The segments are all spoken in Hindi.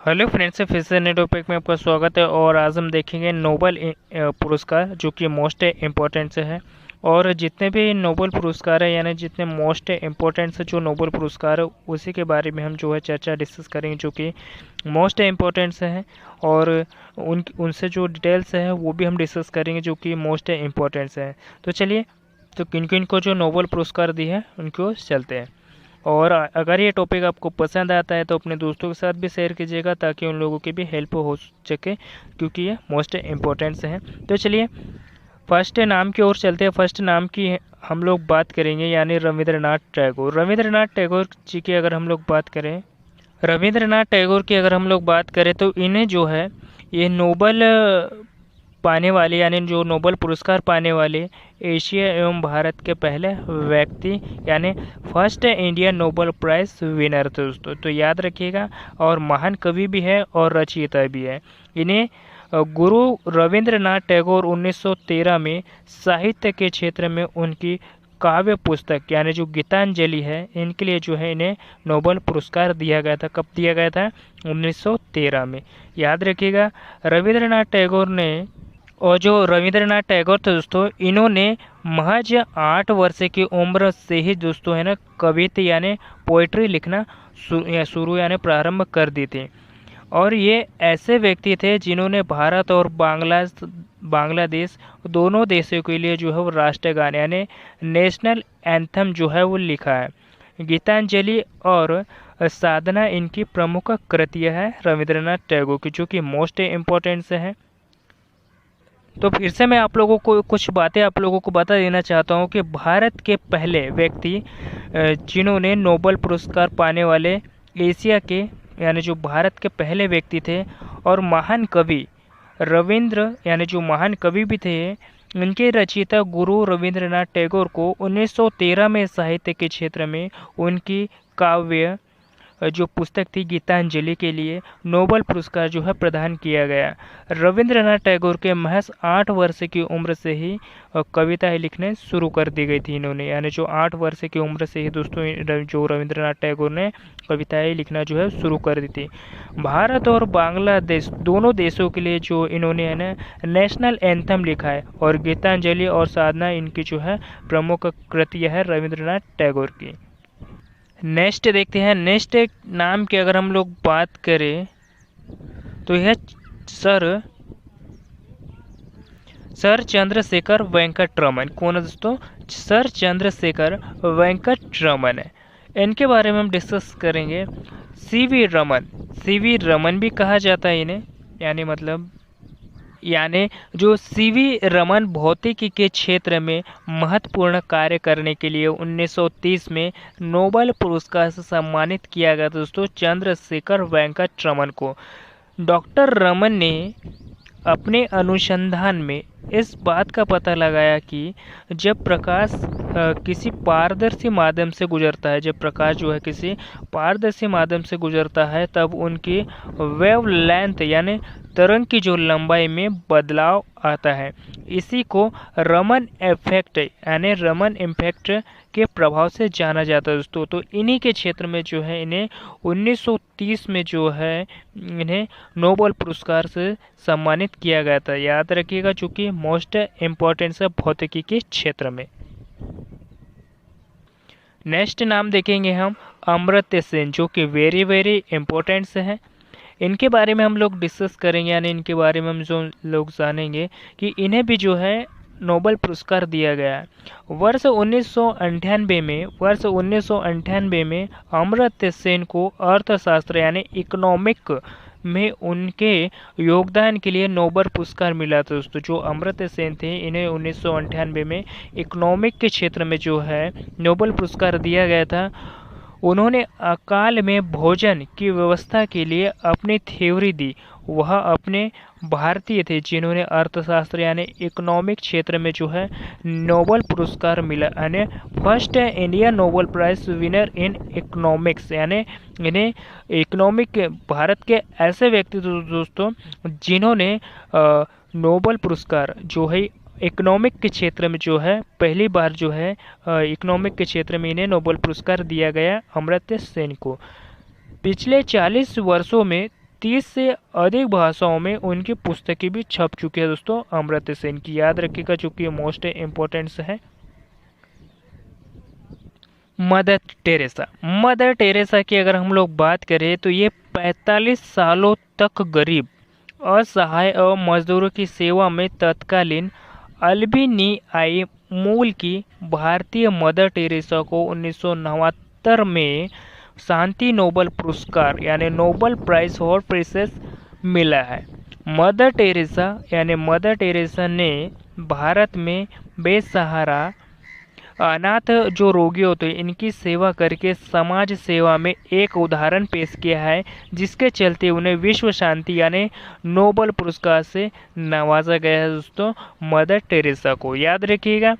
हेलो फ्रेंड्स, फिर से नए टॉपिक में आपका स्वागत है। और आज हम देखेंगे नोबल पुरस्कार, जो कि मोस्ट इम्पोर्टेंट से है। और जितने भी नोबल पुरस्कार है, यानी जितने मोस्ट इम्पोर्टेंट से जो नोबल पुरस्कार है, उसी के बारे में हम जो है चर्चा डिस्कस करेंगे, जो कि मोस्ट इम्पोर्टेंट से है। और उनसे जो डिटेल्स है वो भी हम डिस्कस करेंगे, जो कि मोस्ट इम्पोर्टेंट से है। तो चलिए, तो किन किन को जो नोबल पुरस्कार दी है उनको चलते हैं। और अगर ये टॉपिक आपको पसंद आता है तो अपने दोस्तों के साथ भी शेयर कीजिएगा, ताकि उन लोगों की भी हेल्प हो सके, क्योंकि ये मोस्ट इम्पोर्टेंट हैं। तो चलिए, फर्स्ट नाम की ओर चलते हैं। फर्स्ट नाम की हम लोग बात करेंगे, यानी रविंद्रनाथ टैगोर। रविंद्रनाथ टैगोर जी की अगर हम लोग बात करें, रविंद्रनाथ टैगोर की अगर हम लोग बात करें तो इन्हें जो है ये नोबल पाने वाले, यानी जो नोबेल पुरस्कार पाने वाले एशिया एवं भारत के पहले व्यक्ति, यानी first Indian Nobel prize winner थे दोस्तों। तो याद रखिएगा। और महान कवि भी है और रचयिता भी है। इन्हें गुरु रविंद्रनाथ टैगोर 1913 में साहित्य के क्षेत्र में उनकी काव्य पुस्तक, यानी जो गीतांजलि है, इनके लिए जो है इन्हें नोबेल पुरस्कार दिया गया था। कब दिया गया था? 1913 में। याद रखिएगा। रविंद्रनाथ टैगोर ने, और जो रविंद्रनाथ टैगोर थे दोस्तों, इन्होंने महज 8 वर्ष की उम्र से ही दोस्तों है ना कविता यानी पोइट्री लिखना शुरू यानी प्रारंभ कर दी थी। और ये ऐसे व्यक्ति थे जिन्होंने भारत और बांग्लादेश दोनों देशों के लिए जो है वो राष्ट्रगान यानी नेशनल एंथम जो है वो लिखा है। गीतांजलि और साधना इनकी प्रमुख कृतियाँ है रविंद्रनाथ टैगोर की, जो कि मोस्ट इम्पोर्टेंट से है। तो फिर से मैं आप लोगों को कुछ बातें आप लोगों को बता देना चाहता हूँ कि भारत के पहले व्यक्ति जिन्होंने नोबेल पुरस्कार पाने वाले एशिया के, यानी जो भारत के पहले व्यक्ति थे, और महान कवि रविंद्र, यानी जो महान कवि भी थे, उनके रचयिता गुरु रविंद्रनाथ टैगोर को 1913 में साहित्य के क्षेत्र में उनकी काव्य जो पुस्तक थी गीतांजलि के लिए नोबेल पुरस्कार जो है प्रदान किया गया। रविंद्रनाथ टैगोर के महज 8 वर्ष की उम्र से ही कविताएं लिखने शुरू कर दी गई थी इन्होंने, यानी जो 8 वर्ष की उम्र से ही दोस्तों जो रविंद्रनाथ टैगोर ने कविताएं लिखना जो है शुरू कर दी थी। भारत और बांग्लादेश दोनों देशों के लिए जो इन्होंने है ना नेशनल एंथम लिखा है, और गीतांजलि और साधना इनकी जो है प्रमुख कृतियाँ है रविंद्रनाथ टैगोर की। नेक्स्ट देखते हैं। नेक्स्ट नाम की अगर हम लोग बात करें तो यह सर चंद्रशेखर वेंकट रमन। कौन है दोस्तों? सर चंद्रशेखर वेंकट रमन है। इनके बारे में हम डिस्कस करेंगे। सीवी रमन भी कहा जाता है इन्हें, यानी जो सीवी रमन भौतिकी के क्षेत्र में महत्वपूर्ण कार्य करने के लिए 1930 में नोबेल पुरस्कार से सम्मानित किया गया दोस्तों चंद्रशेखर वेंकट रमन को। डॉक्टर रमन ने अपने अनुसंधान में इस बात का पता लगाया कि जब प्रकाश किसी पारदर्शी माध्यम से गुजरता है, जब प्रकाश जो है किसी पारदर्शी माध्यम से गुजरता है, तब उनकी वेवलेंथ यानी तरंग की जो लंबाई में बदलाव आता है। इसी को रमन इफेक्ट यानी रमन इफेक्ट के प्रभाव से जाना जाता है दोस्तों। तो इन्हीं के क्षेत्र में जो है इन्हें 1930 में जो है इन्हें नोबेल पुरस्कार से सम्मानित किया गया था। याद रखिएगा, चूँकि मोस्ट इम्पोर्टेंट है भौतिकी के क्षेत्र में। नेक्स्ट नाम देखेंगे हम अमर्त्य सेन, जो कि वेरी वेरी इम्पोर्टेंट से है। इनके बारे में हम लोग डिस्कस करेंगे, यानी इनके बारे में हम जो लोग जानेंगे कि इन्हें भी जो है नोबेल पुरस्कार दिया गया है। वर्ष 1998 में अमर्त्य सेन को अर्थशास्त्र यानी इकोनॉमिक में उनके योगदान के लिए नोबेल पुरस्कार मिला था दोस्तों। जो अमर्त्य सेन थे, इन्हें 1998 में इकोनॉमिक के क्षेत्र में जो है नोबेल पुरस्कार दिया गया था। उन्होंने अकाल में भोजन की व्यवस्था के लिए अपनी थ्योरी दी। वह अपने भारतीय थे जिन्होंने अर्थशास्त्र यानी इकोनॉमिक क्षेत्र में जो है नोबेल पुरस्कार मिला, यानी first India Nobel prize winner in economics, यानी इन्हें इकोनॉमिक भारत के ऐसे व्यक्ति दोस्तों जिन्होंने नोबेल पुरस्कार जो है इकोनॉमिक के क्षेत्र में जो है पहली बार जो है इकोनॉमिक के क्षेत्र में इन्हें नोबेल पुरस्कार दिया गया अमर्त्य सेन को। पिछले 40 वर्षों में 30 से अधिक भाषाओं में उनकी पुस्तकें भी छप चुकी है दोस्तों अमर्त्य सेन की। याद रखिएगा चूँकि मोस्ट इम्पोर्टेंट है। Mother Teresa. मदर टेरेसा की अगर हम लोग बात करें तो ये 45 सालों तक गरीब, असहाय और मजदूरों की सेवा में तत्कालीन अल्बानियाई मूल की भारतीय मदर टेरेसा को 1969 में शांति नोबेल पुरस्कार यानी नोबेल प्राइज फॉर पीस मिला है। मदर टेरेसा ने भारत में बेसहारा अनाथ जो रोगी होते हैं इनकी सेवा करके समाज सेवा में एक उदाहरण पेश किया है, जिसके चलते उन्हें विश्व शांति यानी नोबेल पुरस्कार से नवाजा गया है दोस्तों मदर टेरेसा को। याद रखिएगा।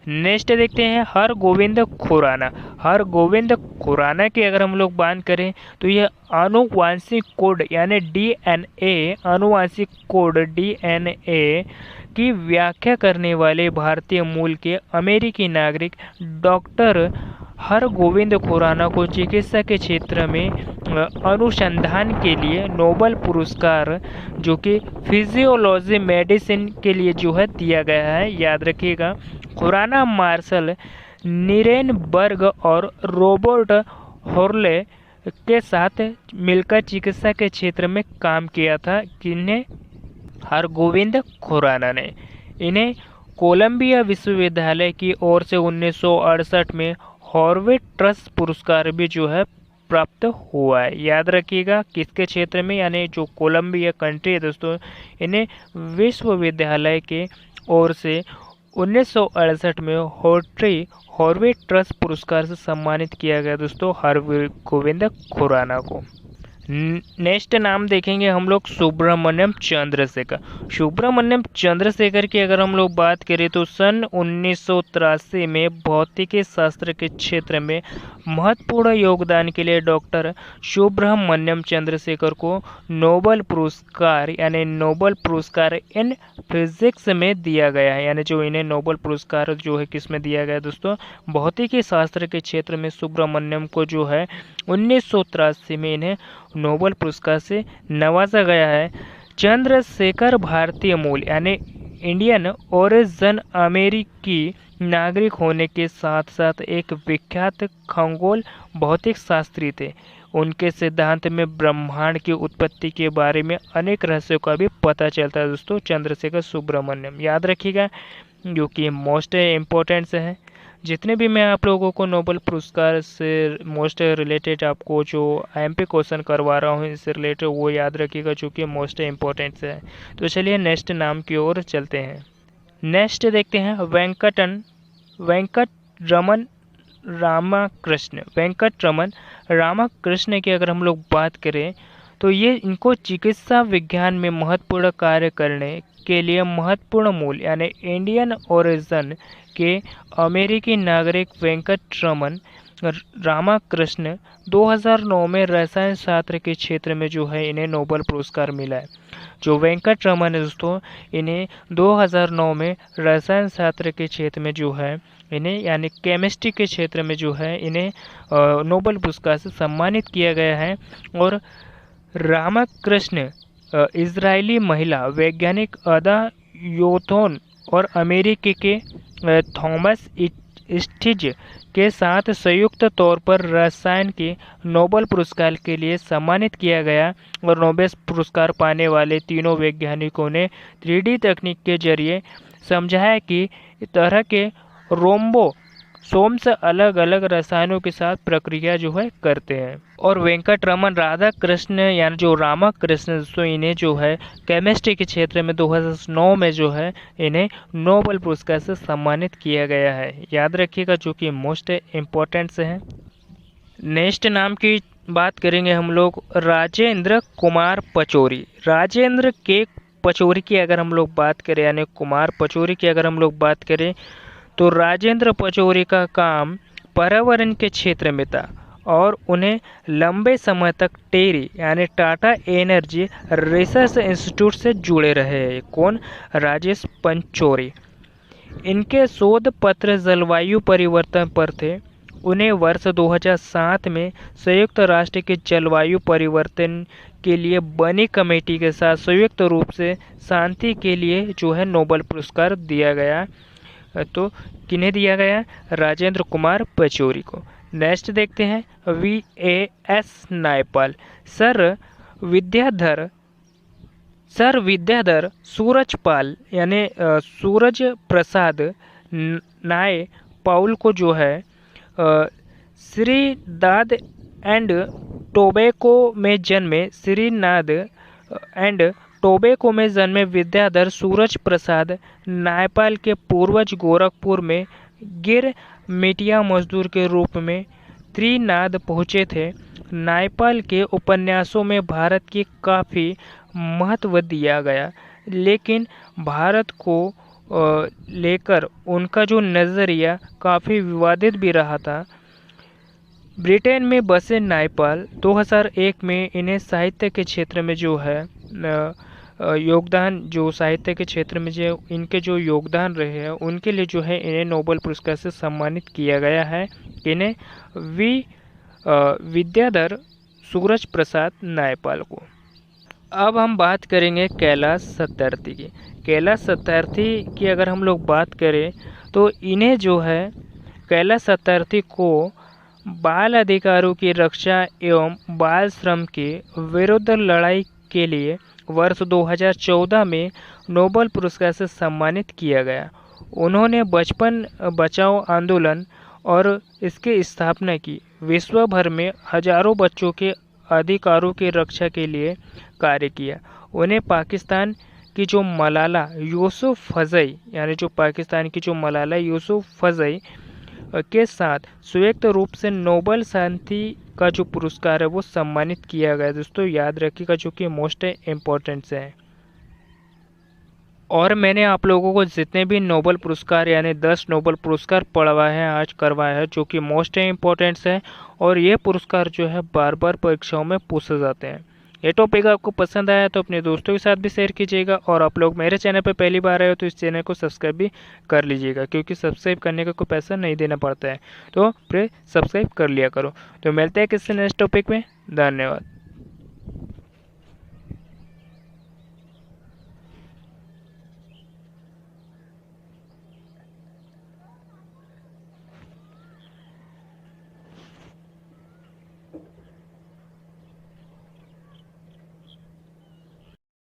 नेक्स्ट देखते हैं हरगोविंद खुराना। हरगोविंद खुराना की अगर हम लोग बात करें तो यह आनुवांशिक कोड यानी डीएनए की व्याख्या करने वाले भारतीय मूल के अमेरिकी नागरिक डॉक्टर हरगोविंद खुराना को चिकित्सा के क्षेत्र में अनुसंधान के लिए नोबेल पुरस्कार जो कि फिजियोलॉजी मेडिसिन के लिए जो है दिया गया है। याद रखिएगा। खुराना मार्शल नीरेनबर्ग और रॉबर्ट हॉर्ले के साथ मिलकर चिकित्सा के क्षेत्र में काम किया था। किन्हें? हरगोविंद खुराना ने। इन्हें कोलंबिया विश्वविद्यालय की ओर से 1968 में हॉर्वेट ट्रस्ट पुरस्कार भी जो है प्राप्त हुआ है। याद रखिएगा किसके क्षेत्र में, यानी जो कोलंबिया कंट्री है दोस्तों, इन्हें विश्वविद्यालय के ओर से 1968 में हॉर्वेट ट्रस्ट पुरस्कार से सम्मानित किया गया दोस्तों हरगोविंद खुराना को। नेक्स्ट नाम देखेंगे हम लोग सुब्रमण्यम चंद्रशेखर। सुब्रमण्यम चंद्रशेखर की अगर हम लोग बात करें तो सन 1983 में भौतिकी शास्त्र के क्षेत्र में महत्वपूर्ण योगदान के लिए डॉक्टर सुब्रमण्यम चंद्रशेखर को नोबेल पुरस्कार यानी नोबेल पुरस्कार इन फिजिक्स में दिया गया है। यानी जो इन्हें नोबेल पुरस्कार जो है किस में दिया गया दोस्तों, भौतिकी शास्त्र के क्षेत्र में सुब्रमण्यम को जो है 1983 में इन्हें नोबेल पुरस्कार से नवाजा गया है। चंद्रशेखर भारतीय मूल यानी इंडियन ओरिजिन अमेरिकी नागरिक होने के साथ साथ एक विख्यात खगोल भौतिक शास्त्री थे। उनके सिद्धांत में ब्रह्मांड की उत्पत्ति के बारे में अनेक रहस्यों का भी पता चलता है दोस्तों चंद्रशेखर सुब्रमण्यम। याद रखिएगा जो कि मोस्ट इम्पोर्टेंट है। जितने भी मैं आप लोगों को नोबेल पुरस्कार से मोस्ट रिलेटेड आपको जो एमपी क्वेश्चन करवा रहा हूँ इससे रिलेटेड वो याद रखिएगा जो कि मोस्ट इम्पोर्टेंट है। तो चलिए नेक्स्ट नाम की ओर चलते हैं। नेक्स्ट देखते हैं वेंकटरमन रामकृष्ण। वेंकटरमन रामकृष्ण की अगर हम लोग बात करें तो ये इनको चिकित्सा विज्ञान में महत्वपूर्ण कार्य करने के लिए महत्वपूर्ण मूल यानी इंडियन ओरिजिन के अमेरिकी नागरिक वेंकटरमन रामकृष्ण 2009 में रसायन शास्त्र के क्षेत्र में जो है इन्हें नोबेल पुरस्कार मिला है। जो वेंकटरमन है दोस्तों, इन्हें 2009 में रसायन शास्त्र के क्षेत्र में जो है इन्हें यानी केमिस्ट्री के क्षेत्र में जो है इन्हें नोबेल पुरस्कार से सम्मानित किया गया है। और रामकृष्ण इजरायली महिला वैज्ञानिक अदा योथोन और अमेरिकी के थॉमस स्टिज के साथ संयुक्त तौर पर रसायन के नोबेल पुरस्कार के लिए सम्मानित किया गया। और नोबेल पुरस्कार पाने वाले तीनों वैज्ञानिकों ने 3D तकनीक के जरिए समझाया कि तरह के रोम्बोसोम्स अलग अलग रसायनों के साथ प्रक्रिया जो है करते हैं। और वेंकटरमन राधाकृष्ण यानी जो रामकृष्ण दोस्तों, इन्हें जो है केमिस्ट्री के क्षेत्र में 2009 में जो है इन्हें नोबेल पुरस्कार से सम्मानित किया गया है। याद रखिएगा जो कि मोस्ट इम्पोर्टेंट है। नेक्स्ट नाम की बात करेंगे हम लोग राजेंद्र कुमार पचौरी। राजेंद्र के पचौरी की अगर हम लोग बात करें यानी कुमार पचौरी की अगर हम लोग बात करें तो राजेंद्र पचौरी का काम पर्यावरण के क्षेत्र में था और उन्हें लंबे समय तक टेरी यानी टाटा एनर्जी रिसर्च इंस्टीट्यूट से जुड़े रहे। कौन? राजेश पचौरी। इनके शोध पत्र जलवायु परिवर्तन पर थे। उन्हें वर्ष 2007 में संयुक्त राष्ट्र के जलवायु परिवर्तन के लिए बनी कमेटी के साथ संयुक्त रूप से शांति के लिए जो है नोबेल पुरस्कार दिया गया। तो किन्हें दिया गया? राजेंद्र कुमार पचौरी को। नेक्स्ट देखते हैं VAS नायपाल। सर विद्याधर सूरजपाल यानी सूरज प्रसाद नायपाल को जो है श्रीनाद एंड टोबैको में जन्मे विद्याधर सूरज प्रसाद नायपाल के पूर्वज गोरखपुर में गिर मिटिया मजदूर के रूप में त्रिनाद पहुँचे थे। नायपाल के उपन्यासों में भारत की काफ़ी महत्व दिया गया, लेकिन भारत को लेकर उनका जो नज़रिया काफ़ी विवादित भी रहा था। ब्रिटेन में बसे नायपाल 2001 में इन्हें साहित्य के क्षेत्र में जो है साहित्य के क्षेत्र में जो इनके जो योगदान रहे हैं उनके लिए जो है इन्हें नोबेल पुरस्कार से सम्मानित किया गया है। इन्हें विद्याधर सूरज प्रसाद नायपाल को। अब हम बात करेंगे कैलाश सत्यार्थी की। कैलाश सत्यार्थी की अगर हम लोग बात करें तो इन्हें जो है कैलाश सत्यार्थी को बाल अधिकारों की रक्षा एवं बाल श्रम के विरुद्ध लड़ाई के लिए वर्ष 2014 में नोबेल पुरस्कार से सम्मानित किया गया। उन्होंने बचपन बचाओ आंदोलन और इसकी स्थापना की। विश्व भर में हजारों बच्चों के अधिकारों की रक्षा के लिए कार्य किया। उन्हें पाकिस्तान की जो मलाला यूसुफजई यानी जो पाकिस्तान की जो मलाला यूसुफजई के साथ संयुक्त रूप से नोबेल शांति का जो पुरस्कार है वो सम्मानित किया गया। दोस्तों याद रखिएगा, जो कि मोस्ट इम्पोर्टेंट है। और मैंने आप लोगों को जितने भी नोबेल पुरस्कार यानी 10 नोबेल पुरस्कार पढ़वाए हैं आज करवाए हैं, जो कि मोस्ट इम्पोर्टेंट्स हैं। और ये पुरस्कार जो है बार बार परीक्षाओं में पूछे जाते हैं। ये टॉपिक आपको पसंद आया तो अपने दोस्तों के साथ भी शेयर कीजिएगा। और आप लोग मेरे चैनल पर पहली बार आए हो तो इस चैनल को सब्सक्राइब भी कर लीजिएगा, क्योंकि सब्सक्राइब करने का कोई पैसा नहीं देना पड़ता है। तो फिर सब्सक्राइब कर लिया करो। तो मिलते हैं किसी नेक्स्ट टॉपिक में। धन्यवाद।